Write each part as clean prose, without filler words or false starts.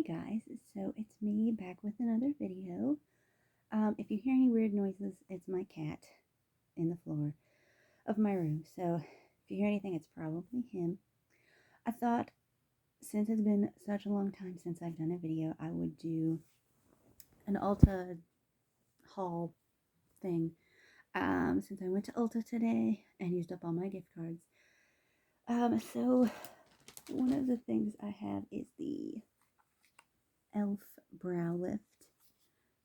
guys, so it's me back with another video. If you hear any weird noises, it's my cat in the floor of my room. So if you hear anything, it's probably him. I thought since it's been such a long time since I've done a video, I would do an Ulta haul thing. Since I went to Ulta today and used up all my gift cards. So one of the things I have is the e.l.f. brow lift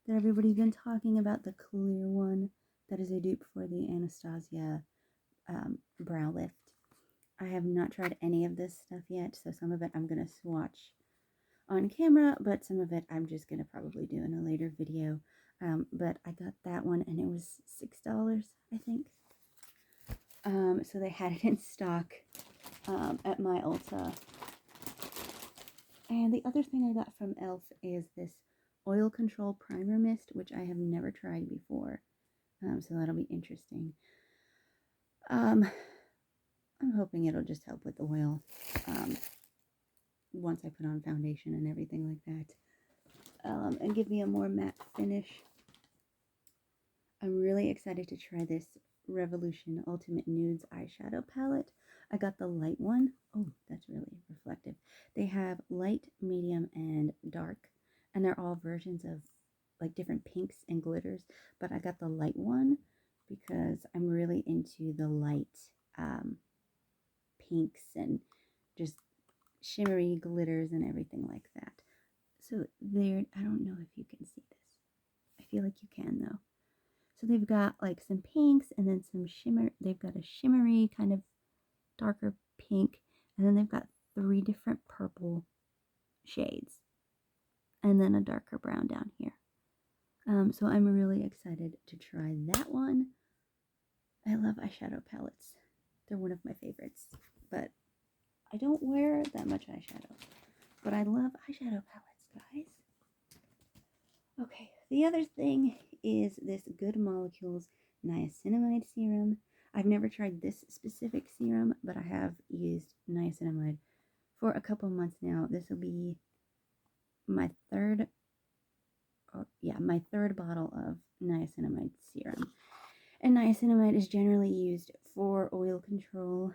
that everybody's been talking about, the clear one that is a dupe for the Anastasia brow lift. I have not tried any of this stuff yet, so some of it I'm going to swatch on camera, but some of it I'm just going to probably do in a later video. But I got that one and it was $6, I think. So they had it in stock at my Ulta. And the other thing I got from e.l.f. is this oil control primer mist, which I have never tried before. So that'll be interesting. I'm hoping it'll just help with the oil once I put on foundation and everything like that. And give me a more matte finish. I'm really excited to try this Revolution Ultimate Nudes eyeshadow palette. I got the light one. Oh, that's really reflective. They have light, medium, and dark. And they're all versions of like different pinks and glitters. But I got the light one because I'm really into the light pinks and just shimmery glitters and everything like that. So there, I don't know if you can see this. I feel like you can though. So they've got like some pinks and then some shimmer. They've got a shimmery kind of darker pink. And then they've got 3 different purple shades. And then a darker brown down here. So I'm really excited to try that one. I love eyeshadow palettes. They're one of my favorites. But I don't wear that much eyeshadow. But I love eyeshadow palettes, guys. Okay, the other thing is this Good Molecules niacinamide serum. I've never tried this specific serum, but I have used niacinamide for a couple months now. This will be my third bottle of niacinamide serum. And niacinamide is generally used for oil control.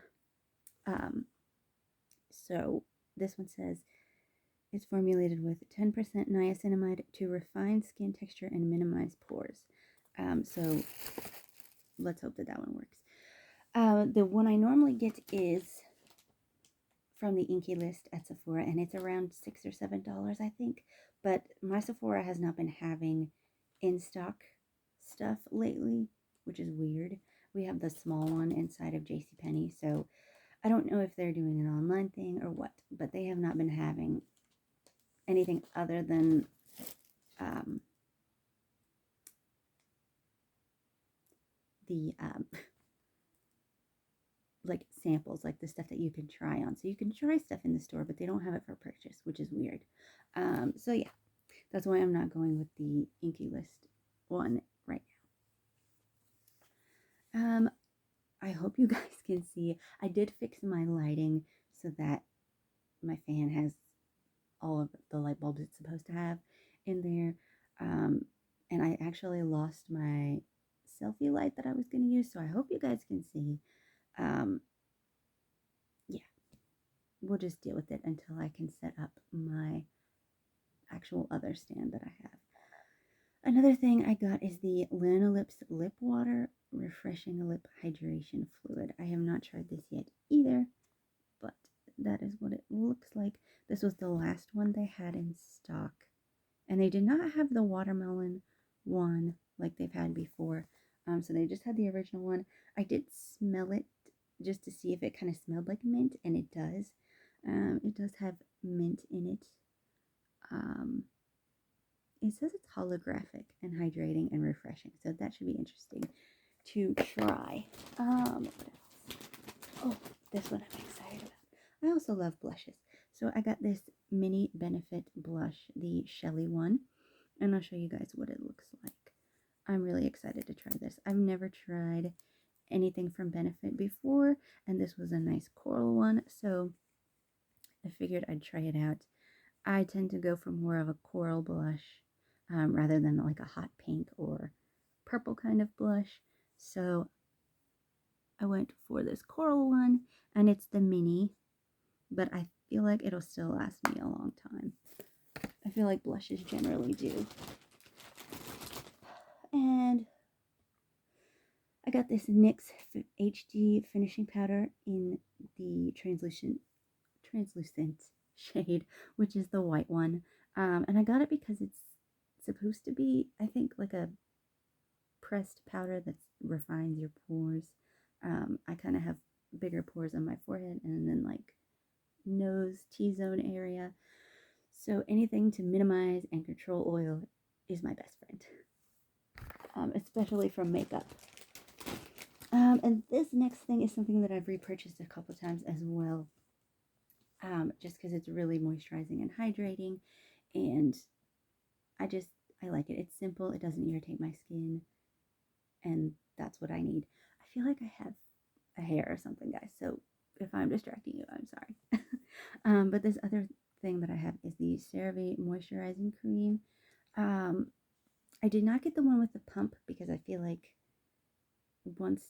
So this one says it's formulated with 10% niacinamide to refine skin texture and minimize pores. So let's hope that one works. The one I normally get is from the Inky List at Sephora, and it's around $6 or $7, I think. But my Sephora has not been having in-stock stuff lately, which is weird. We have the small one inside of JCPenney, so I don't know if they're doing an online thing or what, but they have not been having anything other than like samples, like the stuff that you can try on. So you can try stuff in the store, but they don't have it for purchase, which is weird. So yeah, that's why I'm not going with the Inky List one right now. I hope you guys can see. I did fix my lighting so that my fan has all of the light bulbs it's supposed to have in there. And I actually lost my selfie light that I was going to use, so I hope you guys can see. Yeah, we'll just deal with it until I can set up my actual other stand that I have. Another thing I got is the Lanolips Lip Water Refreshing Lip Hydration Fluid. I have not tried this yet either, but that is what it looks like. This was the last one they had in stock, and they did not have the watermelon one like they've had before. So they just had the original one. I did smell it just to see if it kind of smelled like mint, and it does. It does have mint in it. It says it's holographic and hydrating and refreshing, so that should be interesting to try. What else? Oh, this one I'm excited about. I also love blushes. So I got this Mini Benefit blush, the Shelly one, and I'll show you guys what it looks like. I'm really excited to try this. I've never tried anything from Benefit before, and this was a nice coral one, so I figured I'd try it out. I tend to go for more of a coral blush rather than like a hot pink or purple kind of blush. So I went for this coral one, and it's the mini, but I feel like it'll still last me a long time. I feel like blushes generally do. And I got this NYX HD finishing powder in the translucent shade, which is the white one. And I got it because it's supposed to be, I think, like a pressed powder that refines your pores. I kind of have bigger pores on my forehead and then like nose, T-zone area. So anything to minimize and control oil is my best friend, especially from makeup. And this next thing is something that I've repurchased a couple times as well, just because it's really moisturizing and hydrating, and I like it. It's simple, it doesn't irritate my skin, and that's what I need. I feel like I have a hair or something, guys, so if I'm distracting you, I'm sorry. But this other thing that I have is the CeraVe Moisturizing Cream. I did not get the one with the pump because I feel like once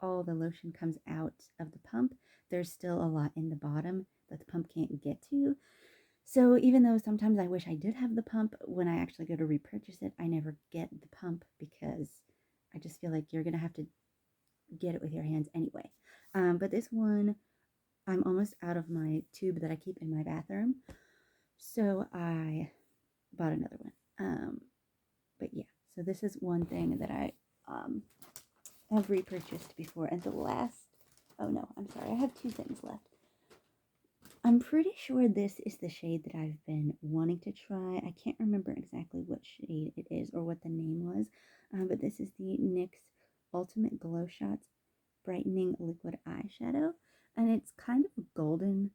all the lotion comes out of the pump, there's still a lot in the bottom that the pump can't get to. So even though sometimes I wish I did have the pump, when I actually go to repurchase it, I never get the pump because I just feel like you're going to have to get it with your hands anyway. But this one, I'm almost out of my tube that I keep in my bathroom, so I bought another one. But yeah, so this is one thing that I have repurchased before. And the last, oh no, I'm sorry, I have two things left. I'm pretty sure this is the shade that I've been wanting to try. I can't remember exactly what shade it is or what the name was, but this is the NYX Ultimate Glow Shots Brightening Liquid Eyeshadow, and it's kind of golden.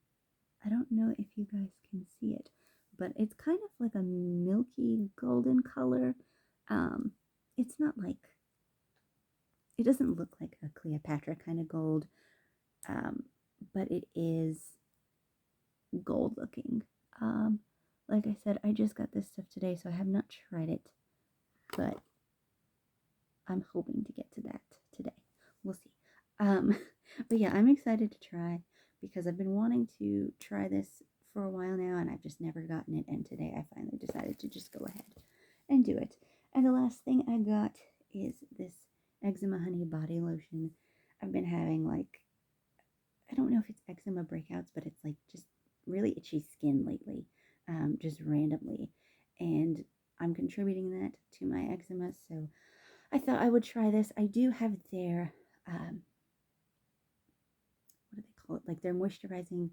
I don't know if you guys can see it, but it's kind of like a milky golden color. It's not like, it doesn't look like a Cleopatra kind of gold, but it is gold looking. Like I said, I just got this stuff today, so I have not tried it, but I'm hoping to get to that today. We'll see. But yeah, I'm excited to try because I've been wanting to try this for a while now, and I've just never gotten it, and today I finally decided to just go ahead and do it. And the last thing I got is this Eczema Honey Body Lotion. I've been having, like, I don't know if it's eczema breakouts, but it's like just really itchy skin lately, just randomly, and I'm contributing that to my eczema, so I thought I would try this. I do have their, what do they call it? Like their moisturizing,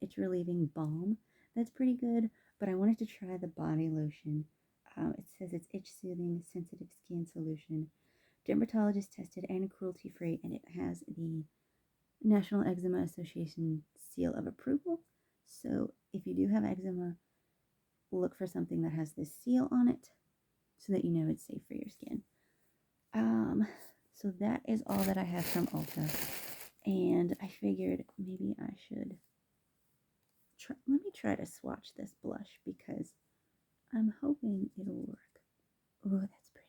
itch relieving balm. That's pretty good, but I wanted to try the body lotion. It says it's itch soothing, sensitive skin solution, dermatologist tested and cruelty free, and it has the National Eczema Association seal of approval. So if you do have eczema, look for something that has this seal on it so that you know it's safe for your skin. So that is all that I have from Ulta, and I figured maybe I should let me try to swatch this blush because I'm hoping it'll work. Oh, that's pretty.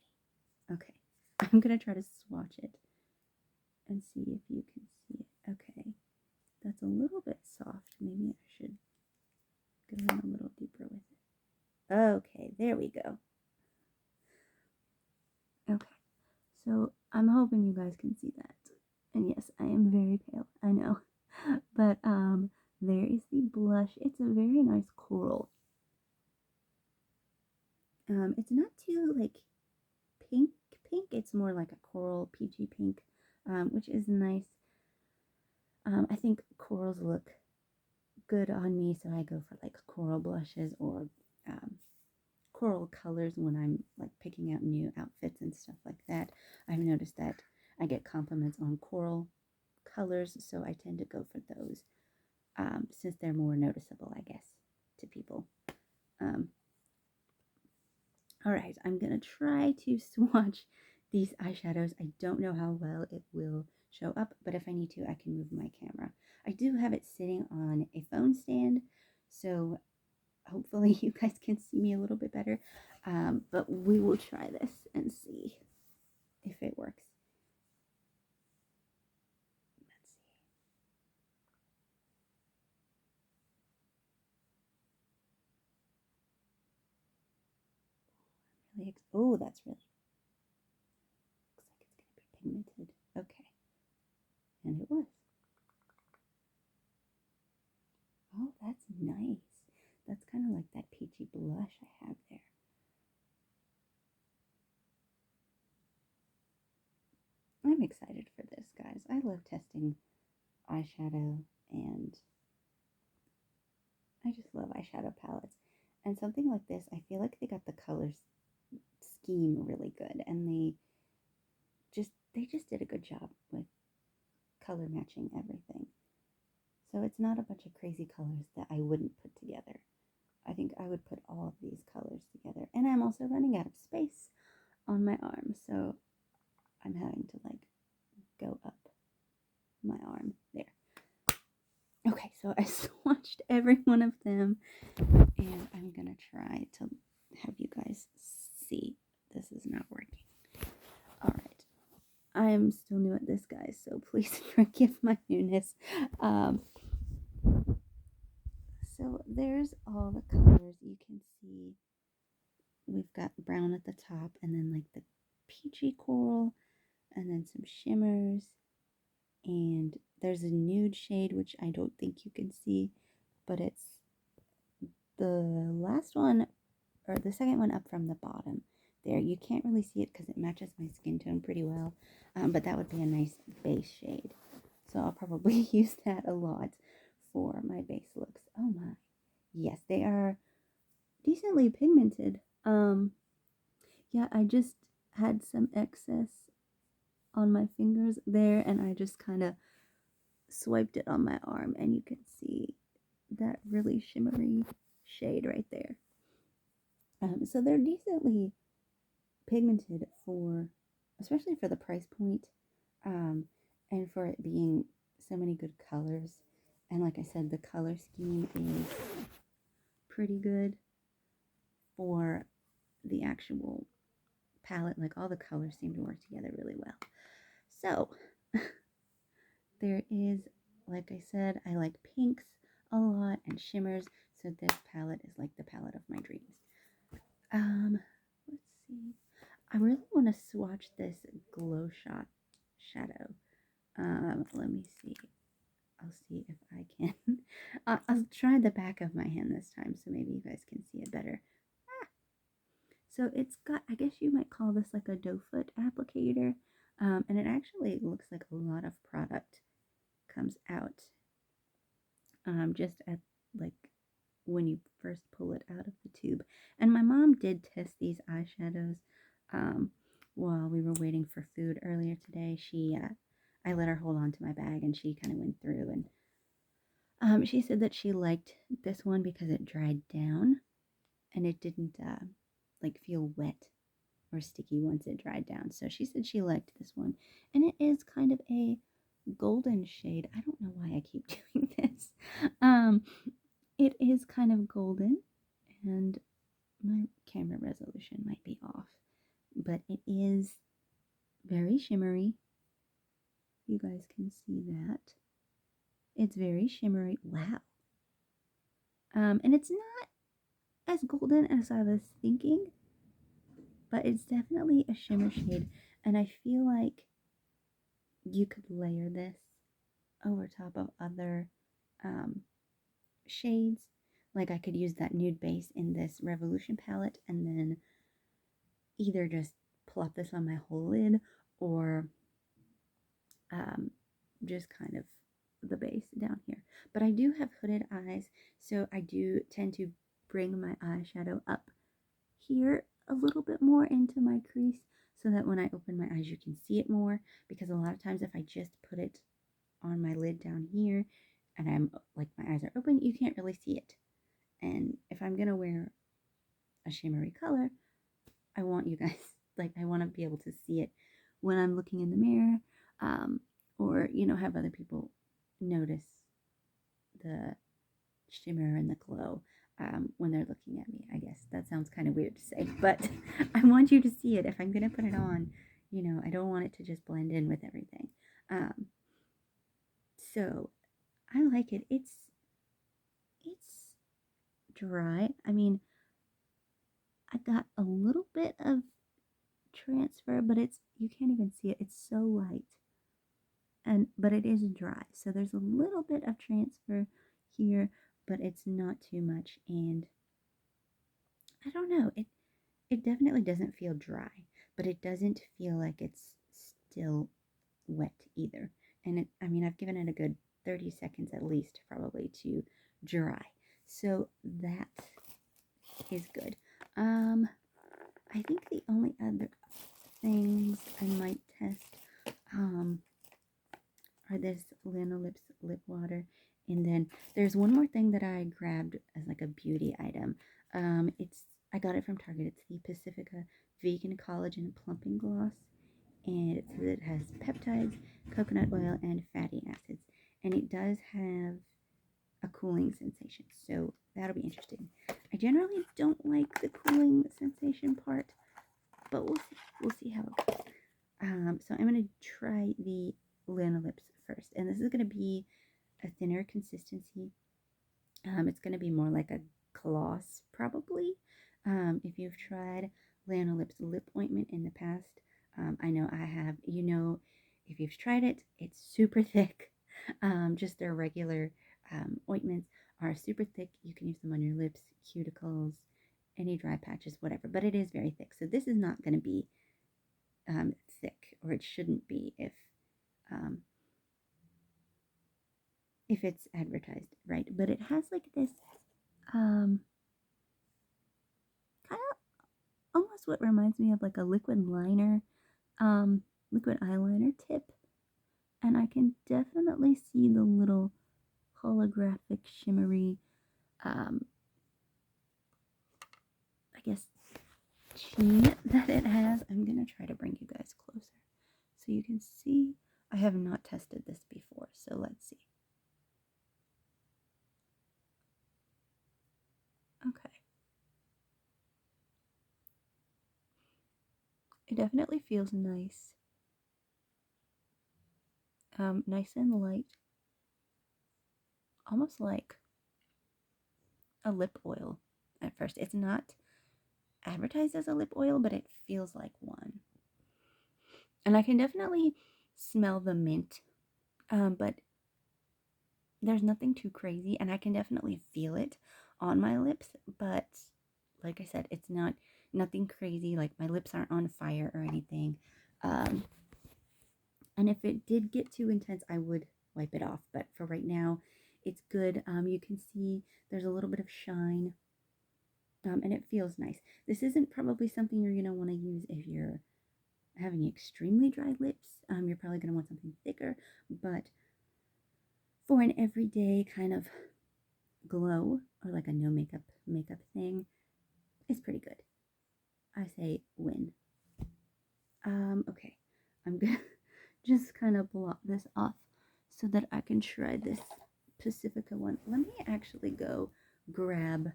Okay, I'm gonna try to swatch it and see if you can see it. Okay, that's a little bit soft. Maybe I should go in a little deeper with it. Okay, there we go. Okay, so I'm hoping you guys can see that. And yes, I am very pale, I know. But there is the blush. It's a very nice coral. It's not too like pink. It's more like a coral peachy pink, which is nice. I think corals look good on me, so I go for like coral blushes or coral colors when I'm like picking out new outfits and stuff like that. I've noticed that I get compliments on coral colors, so I tend to go for those since they're more noticeable, I guess, to people. All right, I'm gonna try to swatch these eyeshadows. I don't know how well it will show up, but if I need to, I can move my camera. I do have it sitting on a phone stand, So hopefully you guys can see me a little bit better. But we will try this and see if it works. Let's see. Really oh, that's really looks like it's going to be pigmented. Okay, and it was. Oh, that's nice. That's kind of like that peachy blush I have there. I'm excited for this, guys. I love testing eyeshadow, and I just love eyeshadow palettes. And something like this, I feel like they got the colors scheme really good, and they just did a good job with color matching everything. So it's not a bunch of crazy colors that I wouldn't put together. I think I would put all of these colors together. And I'm also running out of space on my arm, so I'm having to like go up my arm there. Okay, so I swatched every one of them, and I'm gonna try to have you guys see. This is not working. All right, I'm still new at this, guys, so please forgive my newness. So there's all the colors you can see. We've got brown at the top, and then like the peachy coral, and then some shimmers, and there's a nude shade which I don't think you can see, but it's the last one, or the second one up from the bottom there. You can't really see it because it matches my skin tone pretty well, but that would be a nice base shade, so I'll probably use that a lot for my base looks. Oh my, yes, they are decently pigmented. Yeah, I just had some excess on my fingers there, and I just kind of swiped it on my arm, and you can see that really shimmery shade right there. So they're decently pigmented for, especially for the price point, and for it being so many good colors. And like I said, the color scheme is pretty good for the actual palette. Like all the colors seem to work together really well. So there is, like I said, I like pinks a lot and shimmers. So this palette is like the palette of my dreams. Let's see. I really want to swatch this Glow Shot shadow. Let me see. I'll see if I can. I'll try the back of my hand this time, so maybe you guys can see it better. So it's got, I guess you might call this like a doe foot applicator, and it actually looks like a lot of product comes out just at like when you first pull it out of the tube. And my mom did test these eyeshadows while we were waiting for food earlier today. I let her hold on to my bag, and she kind of went through, and she said that she liked this one because it dried down and it didn't like feel wet or sticky once it dried down. So she said she liked this one, and it is kind of a golden shade. I don't know why I keep doing this. It is kind of golden, and my camera resolution might be off, but it is very shimmery. You guys can see that. It's very shimmery. Wow. And it's not as golden as I was thinking, but it's definitely a shimmer shade, and I feel like you could layer this over top of other shades. Like I could use that nude base in this Revolution palette and then either just plop this on my whole lid or just kind of the base down here. But I do have hooded eyes, so I do tend to bring my eyeshadow up here a little bit more into my crease so that when I open my eyes you can see it more, because a lot of times if I just put it on my lid down here and I'm like my eyes are open, you can't really see it. And if I'm gonna wear a shimmery color, I want you guys, like I want to be able to see it when I'm looking in the mirror, or have other people notice the shimmer and the glow when they're looking at me. I guess that sounds kind of weird to say, but I want you to see it. If I'm going to put it on, you know, I don't want it to just blend in with everything. So I like it. It's dry. I mean, I got a little bit of transfer, but you can't even see it. It's so light. But it is dry. So there's a little bit of transfer here, but it's not too much. And I don't know. It definitely doesn't feel dry, but it doesn't feel like it's still wet either. And I mean, I've given it a good 30 seconds at least, probably, to dry. So that is good. I think the only other things I might test are this Lanolips lip water, and then there's one more thing that I grabbed as like a beauty item. I got it from Target. It's the Pacifica Vegan Collagen Plumping Gloss, and it says it has peptides, coconut oil, and fatty acids, and it does have a cooling sensation, so that'll be interesting. I generally don't like the cooling sensation part, but we'll see how it goes. So I'm going to try the Lanolips first, and this is going to be a thinner consistency. It's going to be more like a gloss, probably. If you've tried Lanolips lip ointment in the past, I know I have. You know, if you've tried it, it's super thick. Just their regular ointments are super thick. You can use them on your lips, cuticles, any dry patches, whatever. But it is very thick, so this is not going to be thick, or it shouldn't be if it's advertised right. But it has like this kind of almost what reminds me of like a liquid liner, liquid eyeliner tip, and I can definitely see the little holographic shimmery I guess sheen that it has. I'm gonna try to bring you guys closer so you can see. I have not tested this before, so let's see. Okay. It definitely feels nice. Nice and light. Almost like a lip oil at first. It's not advertised as a lip oil, but it feels like one. And I can definitely smell the mint, but there's nothing too crazy, and I can definitely feel it on my lips, but like I said, it's nothing crazy. Like, my lips aren't on fire or anything. And if it did get too intense, I would wipe it off, but for right now, it's good. You can see there's a little bit of shine, and it feels nice. This isn't probably something you're going to want to use if you're having extremely dry lips. You're probably going to want something thicker, but for an everyday kind of glow, or like a no makeup thing, is pretty good. I say win. Okay, I'm gonna just kind of block this off so that I can try this Pacifica one. Let me actually go grab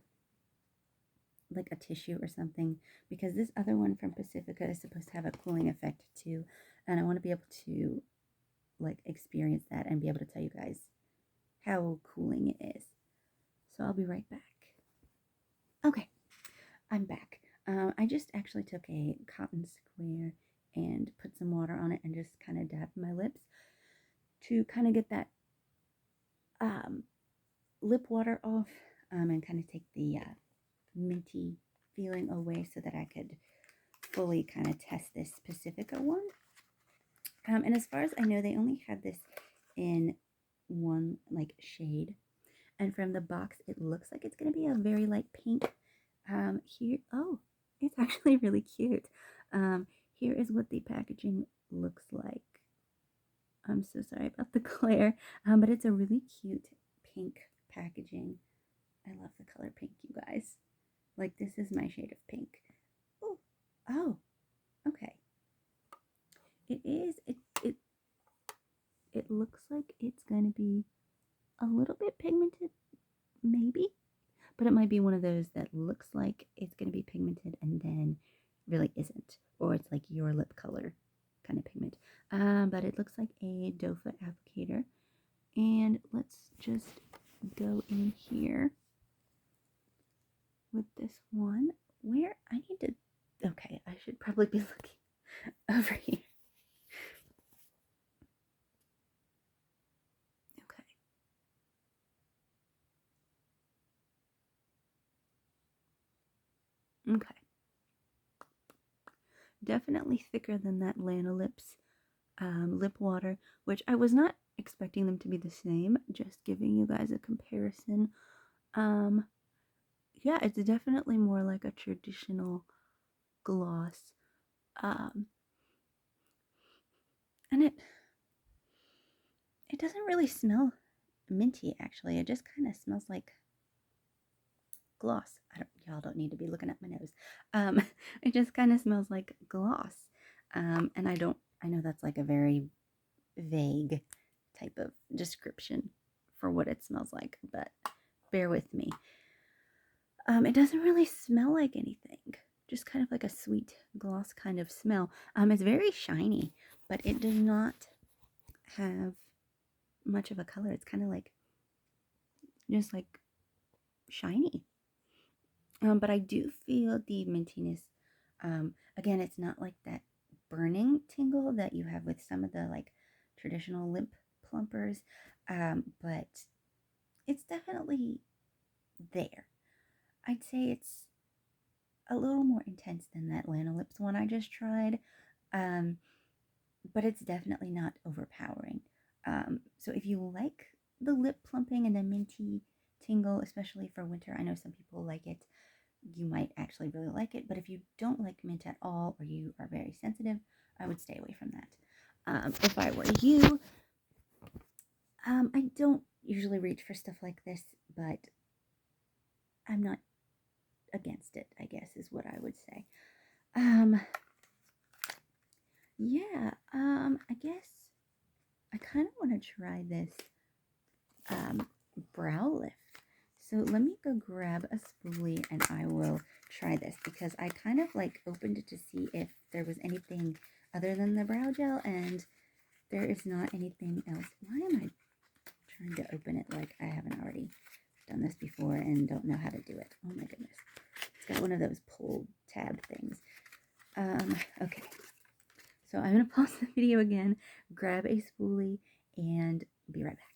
like a tissue or something, because this other one from Pacifica is supposed to have a cooling effect too, and I want to be able to like experience that and be able to tell you guys how cooling it is. So I'll be right back. Okay, I'm back. I just actually took a cotton square and put some water on it and just kind of dabbed my lips to kind of get that lip water off, and kind of take the minty feeling away so that I could fully kind of test this Pacifica one. And as far as I know, they only had this in one like shade, and from the box it looks like it's going to be a very light pink. Here, oh, it's actually really cute. Here is what the packaging looks like. I'm so sorry about the glare, but it's a really cute pink packaging. I love the color pink, you guys. Like, this is my shade of pink. Ooh. Oh, okay. It looks like it's going to be a little bit pigmented, maybe, but it might be one of those that looks like it's going to be pigmented and then really isn't, or it's like your lip color kind of pigment. But it looks like a doe foot applicator, and let's just go in here with this one. Where I need to, okay, I should probably be looking over here. Okay. Definitely thicker than that Lana Lips lip water, which I was not expecting them to be the same, just giving you guys a comparison. Yeah, it's definitely more like a traditional gloss. Um, and it doesn't really smell minty, actually. It just kind of smells like gloss. Y'all don't need to be looking at my nose. It just kind of smells like gloss. And I know that's like a very vague type of description for what it smells like, but bear with me. It doesn't really smell like anything, just kind of like a sweet gloss kind of smell. It's very shiny, but it does not have much of a color. It's kind of like just like shiny. But I do feel the mintiness. Again, it's not like that burning tingle that you have with some of the like traditional lip plumpers, but it's definitely there. I'd say it's a little more intense than that Lana Lips one I just tried, but it's definitely not overpowering. So if you like the lip plumping and the minty tingle, especially for winter, I know some people like it. You might actually really like it, but if you don't like mint at all or you are very sensitive, I would stay away from that. If I were you, I don't usually reach for stuff like this, but I'm not against it, I guess is what I would say. Yeah, I guess I kind of want to try this brow lift. So let me go grab a spoolie and I will try this, because I kind of like opened it to see if there was anything other than the brow gel, and there is not anything else. Why am I trying to open it like I haven't already done this before and don't know how to do it? Oh my goodness. It's got one of those pull tab things. Okay. So I'm going to pause the video again, grab a spoolie, and be right back.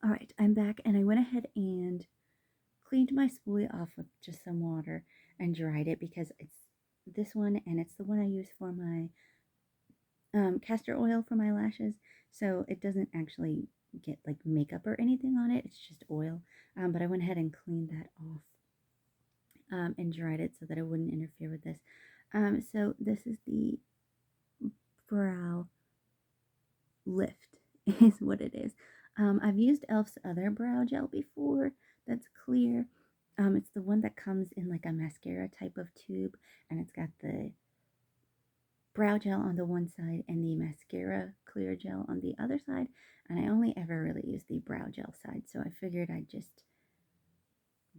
All right, I'm back, and I went ahead and cleaned my spoolie off with just some water and dried it, because it's this one, and it's the one I use for my castor oil for my lashes, so it doesn't actually get like makeup or anything on it. It's just oil, but I went ahead and cleaned that off and dried it so that it wouldn't interfere with this. So this is the brow lift is what it is. I've used e.l.f.'s other brow gel before that's clear. It's the one that comes in like a mascara type of tube, and it's got the brow gel on the one side and the mascara clear gel on the other side, and I only ever really use the brow gel side, so I figured I'd just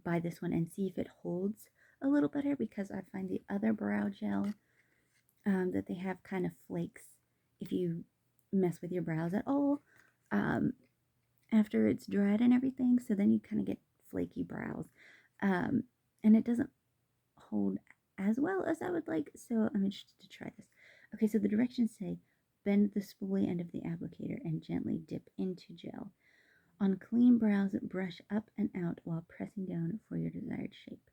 buy this one and see if it holds a little better, because I find the other brow gel that they have kind of flakes if you mess with your brows at all after it's dried and everything, so then you kind of get flaky brows, and it doesn't hold as well as I would like, so I'm interested to try this. Okay, so the directions say bend the spoolie end of the applicator and gently dip into gel. On clean brows, brush up and out while pressing down for your desired shape.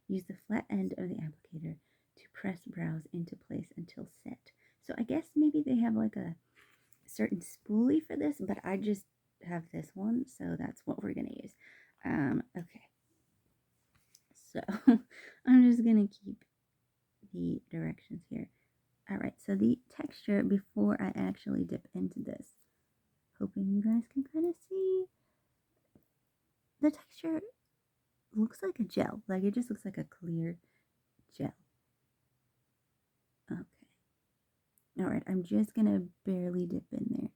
Use the flat end of the applicator to press brows into place until set. So I guess maybe they have like a certain spoolie for this, but I just have this one, so that's what we're gonna use. Okay, so I'm just gonna keep the directions here. All right, so the texture before I actually dip into this, hoping you guys can kind of see, the texture looks like a gel, like it just looks like a clear gel. Okay. All right, I'm just gonna barely dip in there.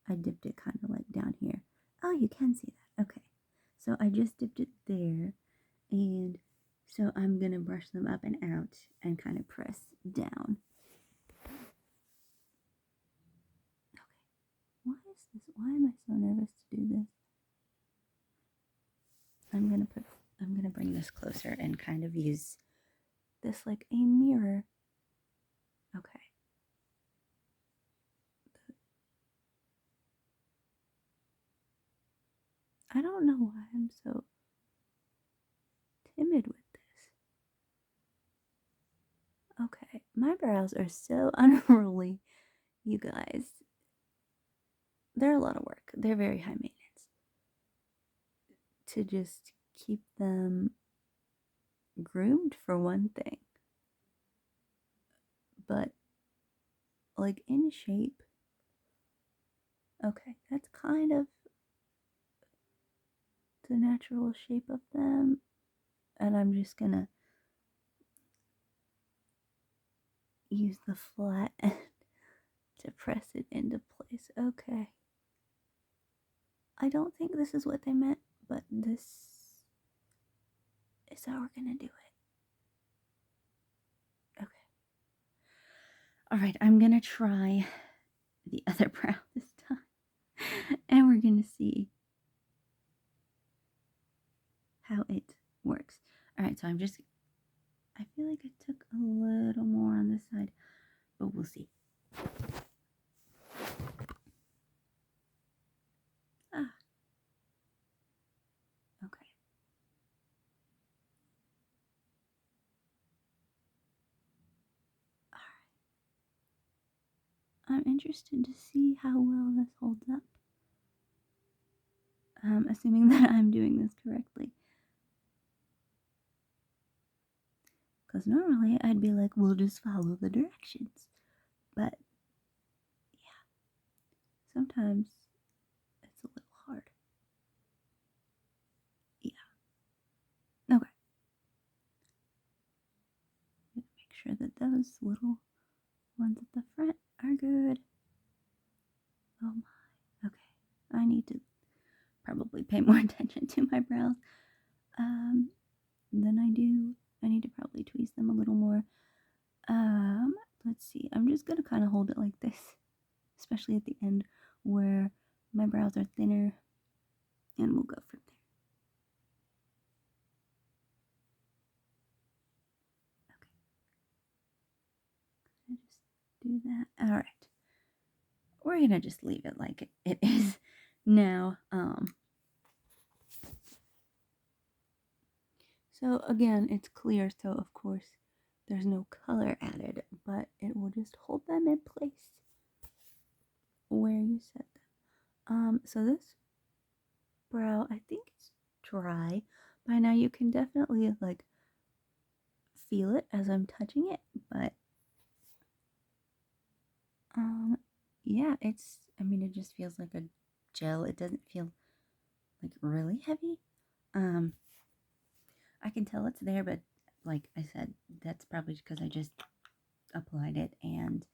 I dipped it kind of like down here. Oh, you can see that. Okay. So I just dipped it there, and so I'm going to brush them up and out and kind of press down. Okay. Why is this? Why am I so nervous to do this? I'm going to bring this closer and kind of use this like a mirror. Okay. I don't know why I'm so timid with this. Okay, my brows are so unruly, you guys. They're a lot of work. They're very high maintenance. To just keep them groomed for one thing. But like in shape. Okay, that's kind of the natural shape of them. And I'm just gonna use the flat end to press it into place. Okay. I don't think this is what they meant, but this is how we're gonna do it. Okay. Alright, I'm gonna try the other brow this time. And we're gonna see how it works. Alright, so I feel like I took a little more on this side, but we'll see. Ah. Okay. I'm interested to see how well this holds up. Assuming that I'm doing this correctly. Because normally I'd be like, we'll just follow the directions. But, yeah. Sometimes it's a little hard. Yeah. Okay. Make sure that those little ones at the front are good. Oh my. Okay. I need to probably pay more attention to my brows than I do. I need to probably tweeze them a little more. Let's see. I'm just gonna kind of hold it like this, especially at the end where my brows are thinner, and we'll go from there. Okay. I just do that. All right. We're gonna just leave it like it is now. So again, it's clear, so of course there's no color added, but it will just hold them in place where you set them. So this brow, I think it's dry by now. You can definitely like feel it as I'm touching it, but yeah, it just feels like a gel. It doesn't feel like really heavy. I can tell it's there, but like I said, that's probably because I just applied it and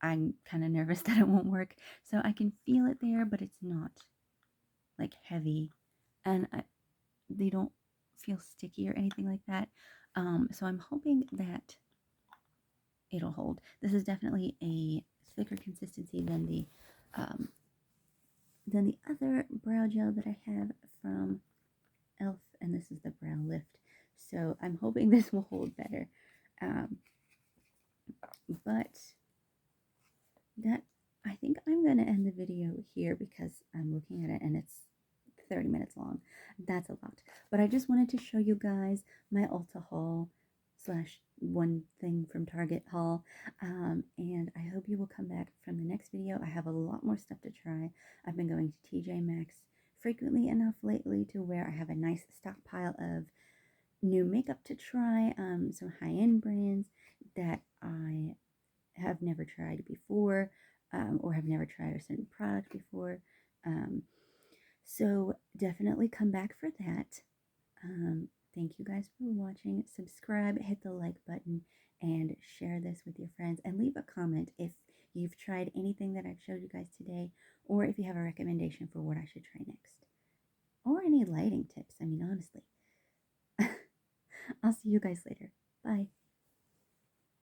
I'm kind of nervous that it won't work. So I can feel it there, but it's not like heavy, and they don't feel sticky or anything like that. So I'm hoping that it'll hold. This is definitely a thicker consistency than the other brow gel that I have from Elf, and this is the brow lift. So I'm hoping this will hold better. But that, I think I'm going to end the video here because I'm looking at it and it's 30 minutes long. That's a lot. But I just wanted to show you guys my Ulta Hall slash one thing from Target haul. And I hope you will come back from the next video. I have a lot more stuff to try. I've been going to TJ Maxx frequently enough lately to where I have a nice stockpile of new makeup to try, some high-end brands that I have never tried before, or have never tried a certain product before. So definitely come back for that. Thank you guys for watching. Subscribe, hit the like button, and share this with your friends. And leave a comment if you've tried anything that I've showed you guys today, or if you have a recommendation for what I should try next. or any lighting tips. I mean, honestly. I'll see you guys later. Bye.